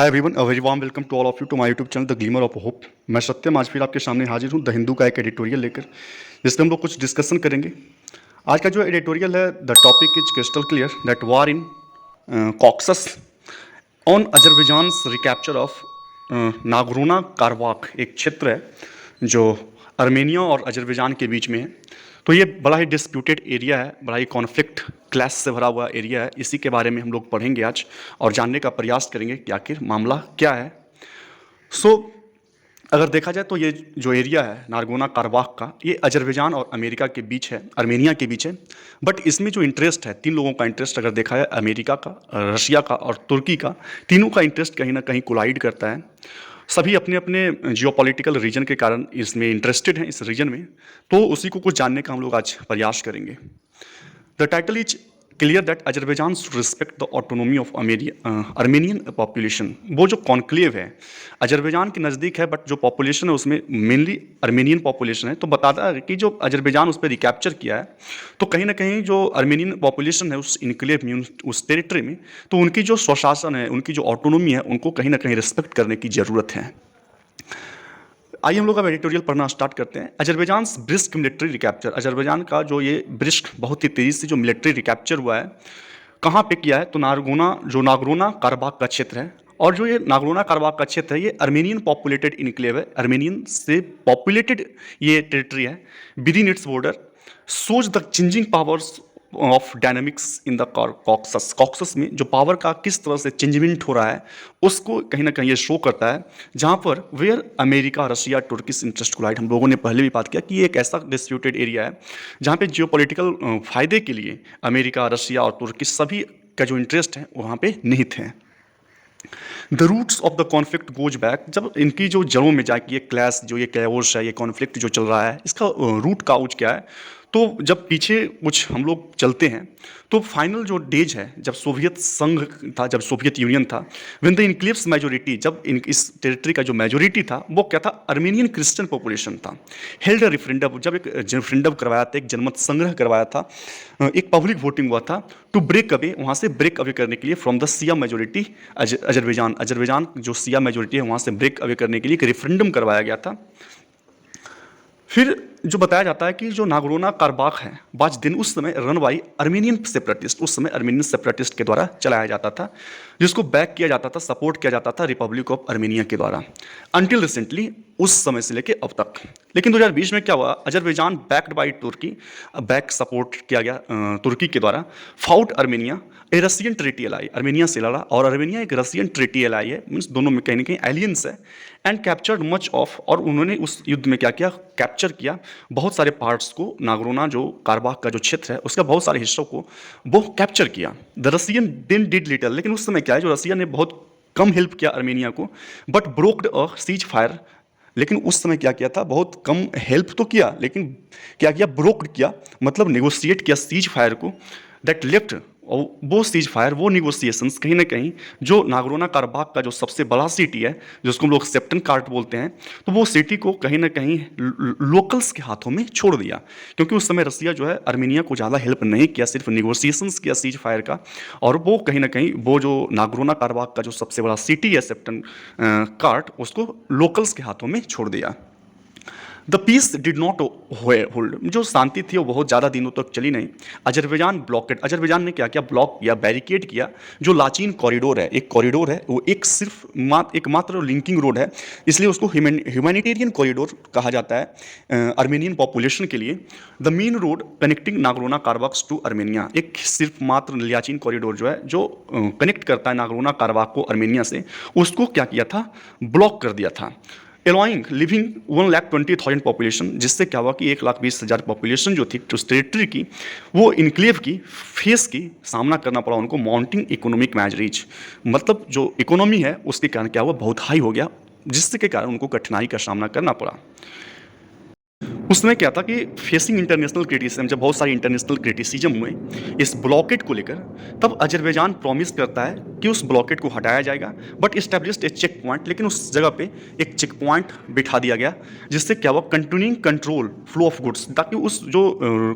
Hi everyone, a very warm welcome to all of you to my YouTube channel the glimmer of hope. मैं सत्यम आज फिर आपके सामने हाजिर हूँ द हिंदू का एक एडिटोरियल लेकर, जिसमें हम लोग कुछ डिस्कशन करेंगे। आज का जो एडिटोरियल है, the topic is crystal clear that war in Caucasus on Azerbaijan recapture of Nagorno Karabakh. एक क्षेत्र है जो अर्मेनिया और अजरबैजान के बीच में है। तो ये बड़ा ही डिस्प्यूटेड एरिया है, बड़ा ही कॉन्फ्लिक्ट क्लैश से भरा हुआ एरिया है। इसी के बारे में हम लोग पढ़ेंगे आज और जानने का प्रयास करेंगे कि आखिर मामला क्या है। अगर देखा जाए तो ये जो एरिया है नागोर्नो कराबाख का, ये अजरबैजान और अमेरिका के बीच है, अर्मेनिया के बीच है। बट इसमें जो इंटरेस्ट है, तीन लोगों का इंटरेस्ट अगर देखा जाए, अमेरिका का, रशिया का और तुर्की का, तीनों का इंटरेस्ट कहीं ना कहीं कोलाइड करता है। सभी अपने अपने जियोपॉलिटिकल रीजन के कारण इसमें इंटरेस्टेड हैं, इस रीजन में। तो उसी को कुछ जानने का हम लोग आज प्रयास करेंगे। The title is clear that Azerbaijan should respect the autonomy of Armenian population. वो जो कॉन्क्लेव है अजरबैजान के नज़दीक है, बट जो पॉपुलेशन है उसमें मेनली अर्मेनियन पॉपुलेशन है। तो बताता है कि जो अजरबैजान उस पर रिकैप्चर किया है, तो कहीं ना कहीं जो अर्मेनियन पॉपुलेशन है उस इनक्लेव में, उस टेरिटरी में, तो उनकी जो स्वशासन है, उनकी जो ऑटोनोमी है, उनको कहीं ना कहीं रिस्पेक्ट करने की ज़रूरत है। आइए हम लोग अब एडिटोरियल पढ़ना स्टार्ट करते हैं। Azerbaijan brisk military recapture. Azerbaijan का जो ये ब्रिस्क, बहुत ही तेज़ी से जो मिलिट्री रिकैप्चर हुआ है, कहाँ पे किया है? तो नागोर्नो कराबाख का क्षेत्र है। और जो ये नागोर्नो कराबाख का क्षेत्र है, ये अर्मेनियन पॉपुलेटेड इनक्लेव है, अर्मेनियन से पॉपुलेटेड ये टेरिटरी है। Within its border shows the changing powers of dynamics in the Caucasus. Caucasus में जो पावर का किस तरह से चेंजमेंट हो रहा है, उसको कहीं ना कहीं ये शो करता है, जहाँ पर where America, Russia, Turkish interest collide. हम लोगों ने पहले भी बात किया कि ये एक ऐसा डिस्प्यूटेड एरिया है जहाँ पे जियोपॉलिटिकल फायदे के लिए अमेरिका, रशिया और तुर्की सभी का जो इंटरेस्ट है वहाँ पे निहित है। The roots of the conflict goes back. जब इनकी जो जड़ों में जाके ये क्लैश, जो ये कैओस है, ये कॉन्फ्लिक्ट जो चल रहा है, इसका रूट काउज क्या है? तो जब पीछे कुछ हम लोग चलते हैं, तो फाइनल जो डेज है, जब सोवियत संघ था, जब सोवियत यूनियन था, व्हेन द इनक्लेव्स मेजोरिटी, जब इस टेरिटरी का जो मेजोरिटी था वो क्या था? अर्मेनियन क्रिश्चियन पॉपुलेशन था। हेल्ड रेफरेंडम, जब एक रेफरेंडम करवाया था, एक जनमत संग्रह करवाया था, एक पब्लिक वोटिंग हुआ था टू ब्रेक अवे, वहाँ से ब्रेक अवे करने के लिए from the Shia majority Azerbaijan जो शिया मेजोरिटी है वहाँ से ब्रेक अवे करने के लिए एक रेफरेंडम करवाया गया था। फिर जो बताया जाता है कि जो नागोर्नो कराबाख है, बाज दिन उस समय रन बाई अर्मेनियन सेपरेटिस्ट, उस समय अर्मेनियन सेपरेटिस्ट के द्वारा चलाया जाता था, जिसको बैक किया जाता था, सपोर्ट किया जाता था रिपब्लिक ऑफ अर्मेनिया के द्वारा, अनटिल रिसेंटली, उस समय से लेके अब तक। लेकिन 2020 में क्या हुआ? Azerbaijan backed by Turkey, back support किया गया तुर्की के द्वारा, fought Armenia a Russian treaty ally, Armenia से लड़ा, और अर्मेनिया एक रशियन ट्रेटी एलाई है, मीन्स दोनों में कहीं ना कहीं एलियंस है। एंड कैप्चर्ड मच ऑफ, और उन्होंने उस युद्ध में क्या किया? कैप्चर किया बहुत सारे पार्ट्स को, नागोर्नो जो कराबाख का जो क्षेत्र है उसका बहुत सारे हिस्सों को वो कैप्चर किया। The Russian then did little, लेकिन उस समय क्या है, जो रशिया ने बहुत कम हेल्प किया अर्मेनिया को, but broked a cease fire. लेकिन उस समय क्या किया था? बहुत कम हेल्प तो किया, लेकिन क्या किया? ब्रोक्ड किया, मतलब नेगोशिएट किया सीज फायर को, दैट लेफ्ट। और वो सीज फायर, वो निगोसिएशंस कहीं ना कहीं जो नागोर्नो कराबाख का जो सबसे बड़ा सिटी है, जिसको हम लोग सेप्टन कार्ट बोलते हैं, तो वो सिटी को कहीं ना कहीं लोकल्स के हाथों में छोड़ दिया। क्योंकि उस समय रसिया जो है अर्मेनिया को ज़्यादा हेल्प नहीं किया, सिर्फ निगोसिएशंस किया सीज फायर का, और वो कहीं ना कहीं वो जो नागोर्नो कराबाख का जो सबसे बड़ा सिटी है सेप्टन कार्ट, उसको लोकल्स के हाथों में छोड़ दिया। The peace did not hold, जो शांति थी वो बहुत ज़्यादा दिनों तक चली नहीं। अजरबैजान ब्लॉकेड, अजरबैजान ने क्या किया? ब्लॉक किया, बैरिकेड किया। जो लाचीन कॉरिडोर है, एक कॉरिडोर है, वो एक सिर्फ एकमात्र लिंकिंग रोड है, इसलिए उसको ह्यूमैनिटेरियन कॉरिडोर कहा जाता है अर्मेनियन पॉपुलेशन के लिए। The main road connecting Nagorno Karabakh to Armenia, एक सिर्फ मात्र लाचीन कॉरिडोर जो है, जो कनेक्ट करता है नागोर्नो कराबाख को अर्मेनिया से, उसको क्या किया था? ब्लॉक कर दिया था। एलोइंग लिविंग 1,20,000 पॉपुलेशन, जिससे क्या हुआ कि 1,20,000 पॉपुलेशन जो थी उस टेरिटरी की, वो इनक्लेव की फेस की सामना करना पड़ा उनको माउंटिंग इकोनॉमिक मैजरीज, मतलब जो इकोनॉमी है उसके कारण क्या हुआ? बहुत हाई हो गया, जिसके कारण उनको कठिनाई का सामना करना पड़ा। उसमें क्या था कि फेसिंग इंटरनेशनल क्रिटिसिज्म, जब बहुत सारी इंटरनेशनल क्रिटिसिज्म हुए इस ब्लॉकेट को लेकर, तब अजरबैजान प्रॉमिस करता है कि उस ब्लॉकेट को हटाया जाएगा, but established a checkpoint, लेकिन उस जगह पे एक चेक पॉइंट बिठा दिया गया, जिससे क्या हुआ? Continuing control flow of goods, ताकि उस जो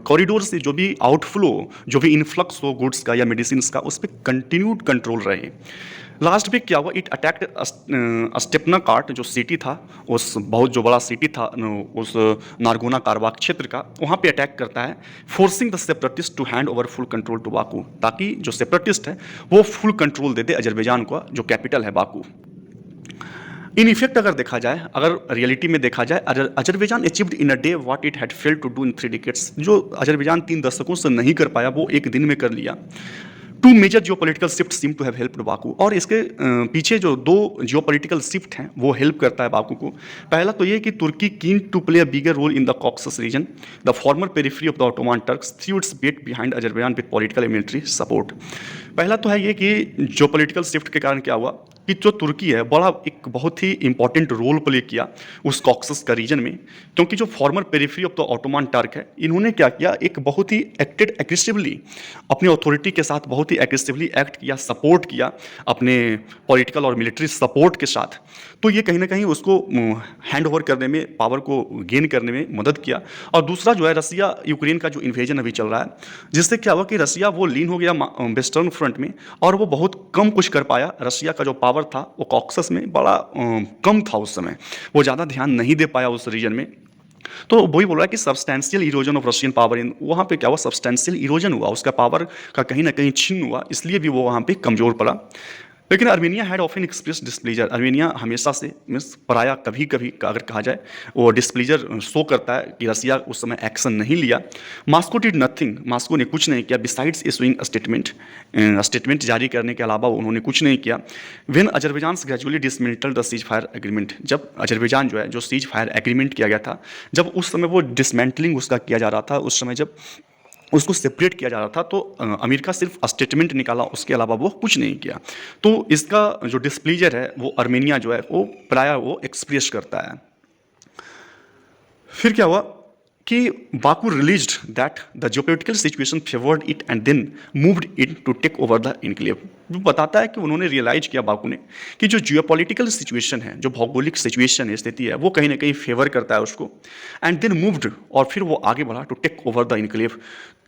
कॉरिडोर से जो भी आउटफ्लो, जो भी इनफ्लक्स हो गुड्स का या मेडिसिन का, उस पर कंटिन्यूड कंट्रोल रहे। लास्ट में क्या हुआ, इट अटैक्ड स्टेपना कार्ट जो सिटी था, उस बहुत जो बड़ा सिटी था उस नारगोना कारबाख क्षेत्र का, वहाँ पे अटैक करता है, forcing the separatist to hand over full control to Baku, ताकि जो सेपरेटिस्ट है वो फुल कंट्रोल दे दे अजरबैजान को, जो कैपिटल है बाकू। इन इफेक्ट अगर देखा जाए, अगर रियलिटी में देखा जाए, Azerbaijan achieved in a day what it had failed to do in 3 decades। जो अजरबैजान 3 दशकों से नहीं कर पाया वो एक दिन में कर लिया। Two major geopolitical shift seem to have helped Baku, और इसके पीछे जो दो जियोपॉलिटिकल शिफ्ट हैं वो हेल्प करता है बाकू को। पहला तो ये कि Turkey keen to play a bigger role in the Caucasus region, the former periphery of the Ottoman Turks through its weight behind Azerbaijan with political and military support. पहला तो है ये कि जियोपॉलिटिकल शिफ्ट के कारण क्या हुआ कि जो तुर्की है बड़ा एक बहुत ही इंपॉर्टेंट रोल प्ले किया उस कॉक्सस का रीजन में, क्योंकि जो former periphery of the Ottoman Turk है, इन्होंने क्या किया, एक बहुत ही एक्टेड एग्रेसिवली अपनी अथॉरिटी के साथ, बहुत ही एग्रेसिवली एक्ट किया, सपोर्ट किया अपने पॉलिटिकल और मिलिट्री सपोर्ट के साथ। तो ये कहीं ना कहीं उसको हैंड ओवर करने में, पावर को गेन करने में मदद किया। और दूसरा जो है रसिया यूक्रेन का जो इन्वेजन अभी चल रहा है, जिससे क्या हुआ कि रसिया वो लीन हो गया वेस्टर्न फ्रंट में, और वो बहुत कम कुछ कर पाया। रसिया का जो पावर था वो कॉक्सस में बड़ा कम था उस समय, वो ज़्यादा ध्यान नहीं दे पाया उस रीजन में। तो वही बोल रहा है कि substantial erosion of Russian power in, वहाँ पे क्या हुआ, सब्सटेंशियल इरोजन हुआ, उसका पावर का कहीं ना कहीं छिन्न हुआ, इसलिए भी वो वहाँ पे कमज़ोर पड़ा। लेकिन Armenia had often express displeasure, Armenia हमेशा से मीन्स पराया कभी कभी अगर कहा जाए वो डिस्प्लीजर शो करता है कि रसिया उस समय एक्शन नहीं लिया। मास्को डिड नथिंग, मास्को ने कुछ नहीं किया बिसाइड्स इशूइंग स्टेटमेंट, स्टेटमेंट जारी करने के अलावा उन्होंने कुछ नहीं किया। When Azerbaijan gradually dismantle the cease fire agreement, जब अजरबैजान जो है जो सीज फायर एग्रीमेंट किया गया था, जब उस समय वो डिसमेंटलिंग उसका किया जा रहा था, उस समय जब उसको सेपरेट किया जा रहा था, तो अमेरिका सिर्फ स्टेटमेंट निकाला, उसके अलावा वो कुछ नहीं किया। तो इसका जो डिस्प्लीजर है वो अर्मेनिया जो है वो प्रायः वो एक्सप्रेस करता है। फिर क्या हुआ कि Baku realised that the geopolitical situation favoured it and then moved it to take over the enclave. वो बताता है कि उन्होंने रियलाइज किया बाकू ने कि जो जियोपॉलिटिकल सिचुएशन है, जो भौगोलिक सिचुएशन है, स्थिति है, वो कहीं ना कहीं फेवर करता है उसको, एंड देन मूव्ड, और फिर वो आगे बढ़ा to take over the enclave,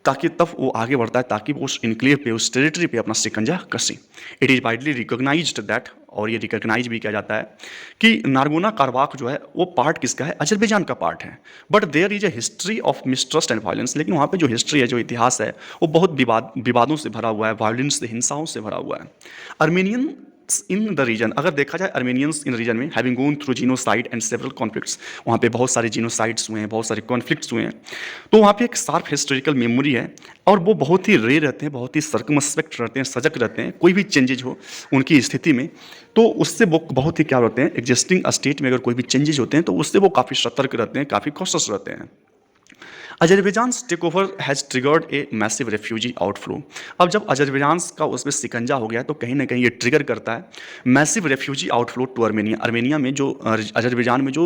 ताकि तब वो आगे बढ़ता है ताकि वो उस इनक्लेव पे, उस टेरिटरी पे अपना शिकंजा कसे। It is widely recognised that, और ये रिकॉग्नाइज भी किया जाता है कि नारगोना कारबाख जो है वो पार्ट किसका है, अजरबैजान का पार्ट है। But there is a history of mistrust and violence, लेकिन वहाँ पे जो हिस्ट्री है, जो इतिहास है, वो बहुत विवादों से भरा हुआ है, वायलेंस से, हिंसाओं से भरा हुआ है। अर्मेनियन इन द रीजन, अगर देखा जाए अर्मेनियंस इन रीजन में having gone through genocide and several conflicts, वहाँ पे बहुत सारे जीनोसाइड्स हुए हैं, बहुत सारे कॉन्फ्लिक्ट्स हुए हैं। तो वहाँ पे एक शार्प हिस्टोरिकल मेमोरी है, और वो बहुत ही रेयर रहते हैं, बहुत ही सर्कमस्पेक्ट रहते हैं, सजग रहते हैं, कोई भी चेंजेज हो उनकी स्थिति में तो उससे वो बहुत ही क्या रहते हैं, एग्जिस्टिंग स्टेट में अगर कोई भी चेंजेज होते हैं तो उससे वो काफ़ी सतर्क रहते हैं, काफ़ी कॉशियस रहते हैं। Azerbaijan take over has triggered a massive refugee outflow. अब जब अजरबैजान का उसमें शिकंजा हो गया तो कहीं ना कहीं ये ट्रिगर करता है massive refugee outflow to Armenia. Armenia में जो अजरबैजान में जो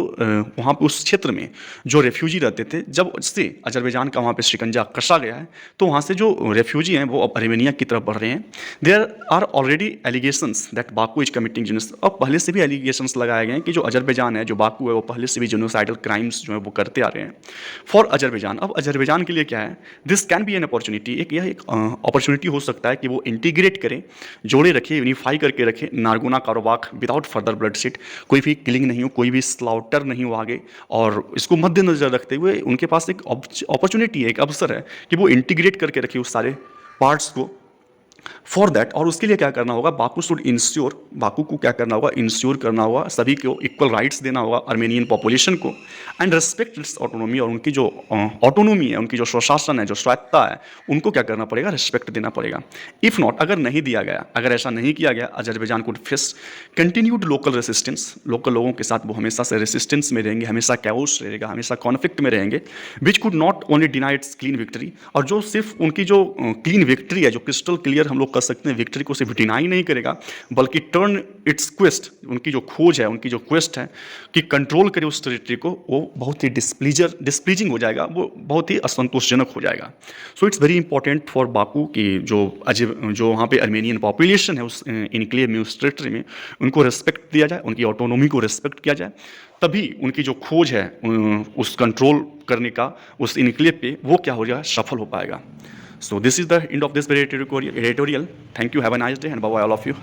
वहाँ पे उस क्षेत्र में जो रेफ्यूजी रहते थे, जब से अजरबैजान का वहाँ पे शिकंजा कसा गया है तो वहाँ से जो रेफ्यूजी हैं वो अब अर्मेनिया की तरफ बढ़ रहे हैं। There are already allegations that Baku is committing genocide, अब पहले से भी एलिगेशंस लगाए गए हैं कि जो अजरबैजान है, जो बाकू है, वो पहले से भी जेनोसाइडल क्राइम्स जो है वो करते आ रहे हैं। फॉर अजरबैजान, अब अजरबैजान के लिए क्या है, this can be an opportunity, यह एक अपॉर्चुनिटी हो सकता है कि वो इंटीग्रेट करें, जोड़े रखे, यूनिफाई करके रखें नारगोना कारोबाग विदाउट फर्दर ब्लडशीट, कोई भी किलिंग नहीं हो, कोई भी स्लाउटर नहीं हो आगे, और इसको मद्देनजर रखते हुए उनके पास एक अपॉर्चुनिटी है, एक अवसर है कि वो इंटीग्रेट करके रखे उस सारे पार्ट्स को। फॉर दैट, और उसके लिए क्या करना होगा, बाकू शुड इंश्योर, बाकू को क्या करना होगा, इंश्योर करना होगा, सभी को इक्वल राइट्स देना होगा अर्मेनियन पॉपुलेशन को, एंड रेस्पेक्ट इट्स ऑटोनॉमी, और उनकी जो ऑटोनॉमी है, उनकी जो स्वशासन है, जो स्वायत्ता है, उनको क्या करना पड़ेगा, रिस्पेक्ट देना पड़ेगा। इफ नॉट, अगर नहीं दिया गया, अगर ऐसा नहीं किया गया, Azerbaijan could face continued local resistance, local लोगों के साथ वो हमेशा से रेसिस्टेंस में रहेंगे, हमेशा कैओस रहेगा, हमेशा कॉन्फ्लिक्ट में रहेंगे, which could not only deny it's clean victory, और जो सिर्फ उनकी जो क्लीन विक्ट्री है, जो क्रिस्टल क्लियर हम लोग कर सकते हैं विक्ट्री को, सिर्फ डिनाई नहीं करेगा बल्कि टर्न इट्स क्वेस्ट, उनकी जो खोज है, उनकी जो क्वेस्ट है कि कंट्रोल करे उस टेरिटरी को, वो बहुत ही डिस्प्लीजिंग हो जाएगा, वो बहुत ही असंतोषजनक हो जाएगा। So it's very important for Baku कि जो वहाँ पे अर्मेनियन पॉपुलेशन है उस इनक्लेव में, उस टेरिटरी में, उनको रिस्पेक्ट दिया जाए, उनकी ऑटोनॉमी को रिस्पेक्ट किया जाए, तभी उनकी जो खोज है उस कंट्रोल करने का उस इनक्लेव पे, वो क्या हो जाएगा, सफल हो पाएगा। So this is the end of this editorial. Thank you. Have a nice day and bye bye all of you.